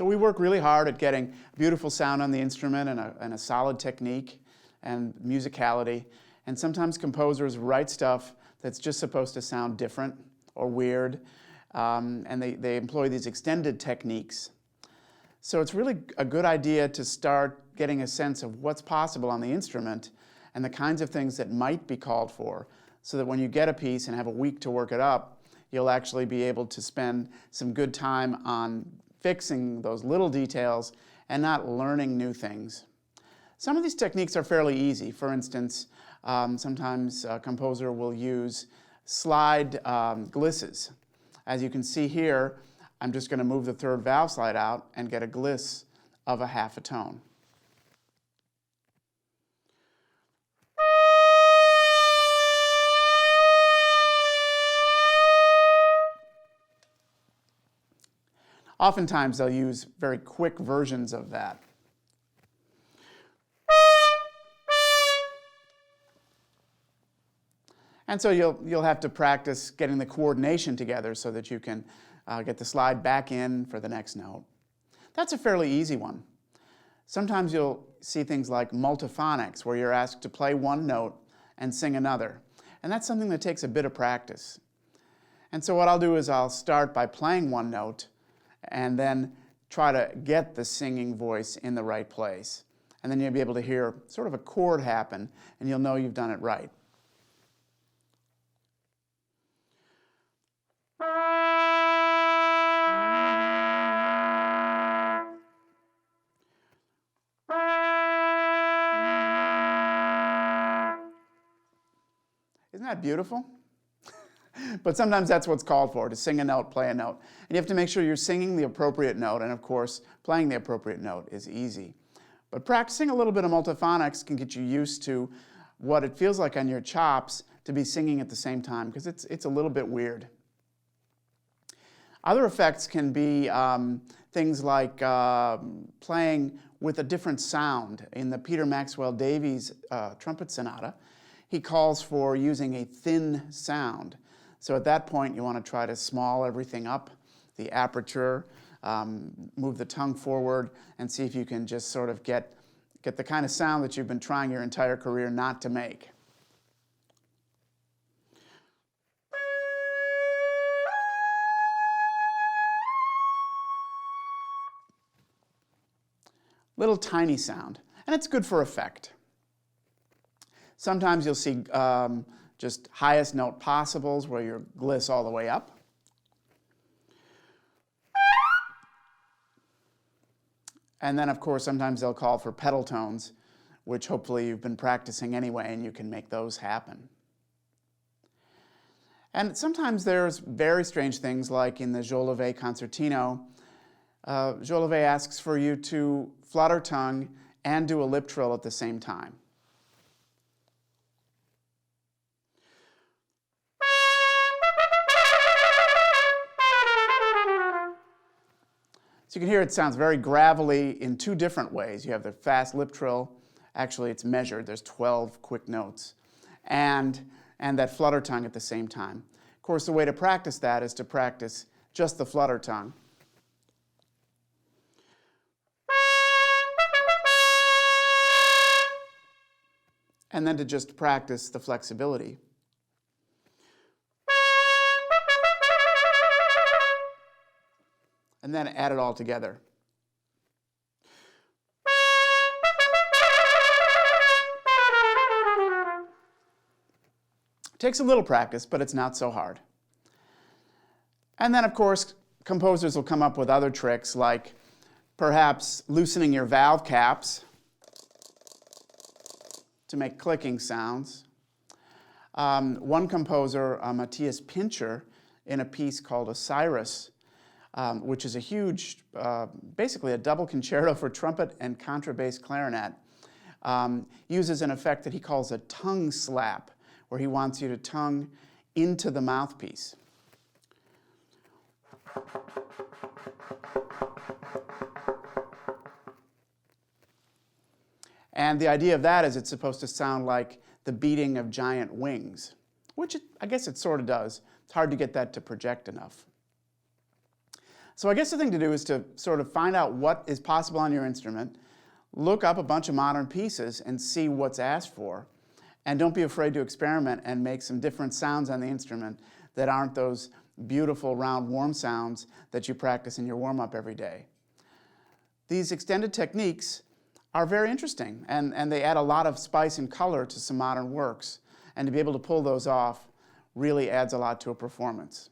So we work really hard at getting beautiful sound on the instrument and a solid technique and musicality. And sometimes composers write stuff that's just supposed to sound different or weird, and they employ these extended techniques. So it's really a good idea to start getting a sense of what's possible on the instrument and the kinds of things that might be called for, so that when you get a piece and have a week to work it up, you'll actually be able to spend some good time on fixing those little details and not learning new things. Some of these techniques are fairly easy. For instance, sometimes a composer will use slide glisses. As you can see here, I'm just going to move the third valve slide out and get a gliss of a half a tone. Oftentimes they'll use very quick versions of that. And so you'll have to practice getting the coordination together so that you can get the slide back in for the next note. That's a fairly easy one. Sometimes you'll see things like multiphonics, where you're asked to play one note and sing another. And that's something that takes a bit of practice. And so what I'll do is I'll start by playing one note and then try to get the singing voice in the right place. And then you'll be able to hear sort of a chord happen, and you'll know you've done it right. Isn't that beautiful? But sometimes that's what's called for, to sing a note, play a note. And you have to make sure you're singing the appropriate note, and of course, playing the appropriate note is easy. But practicing a little bit of multiphonics can get you used to what it feels like on your chops to be singing at the same time, because it's a little bit weird. Other effects can be things like playing with a different sound. In the Peter Maxwell Davies Trumpet Sonata, he calls for using a thin sound. So at that point, you want to try to small everything up, the aperture, move the tongue forward, and see if you can just sort of get the kind of sound that you've been trying your entire career not to make. Little tiny sound, and it's good for effect. Sometimes you'll see just highest note possibles where your gliss all the way up. And then, of course, sometimes they'll call for pedal tones, which hopefully you've been practicing anyway, and you can make those happen. And sometimes there's very strange things, like in the Jolivet Concertino. Jolivet asks for you to flutter tongue and do a lip trill at the same time. So you can hear it sounds very gravelly in two different ways. You have the fast lip trill. Actually, it's measured. There's 12 quick notes. And that flutter tongue at the same time. Of course, the way to practice that is to practice just the flutter tongue. And then to just practice the flexibility. And then add it all together. It takes a little practice, but it's not so hard. And then, of course, composers will come up with other tricks, like perhaps loosening your valve caps to make clicking sounds. One composer, Matthias Pincher, in a piece called Osiris, which is a huge, basically a double concerto for trumpet and contrabass clarinet, uses an effect that he calls a tongue slap, where he wants you to tongue into the mouthpiece. And the idea of that is it's supposed to sound like the beating of giant wings, which I guess it sort of does. It's hard to get that to project enough. So I guess the thing to do is to sort of find out what is possible on your instrument, look up a bunch of modern pieces and see what's asked for, and don't be afraid to experiment and make some different sounds on the instrument that aren't those beautiful, round, warm sounds that you practice in your warm-up every day. These extended techniques are very interesting, and they add a lot of spice and color to some modern works. And to be able to pull those off really adds a lot to a performance.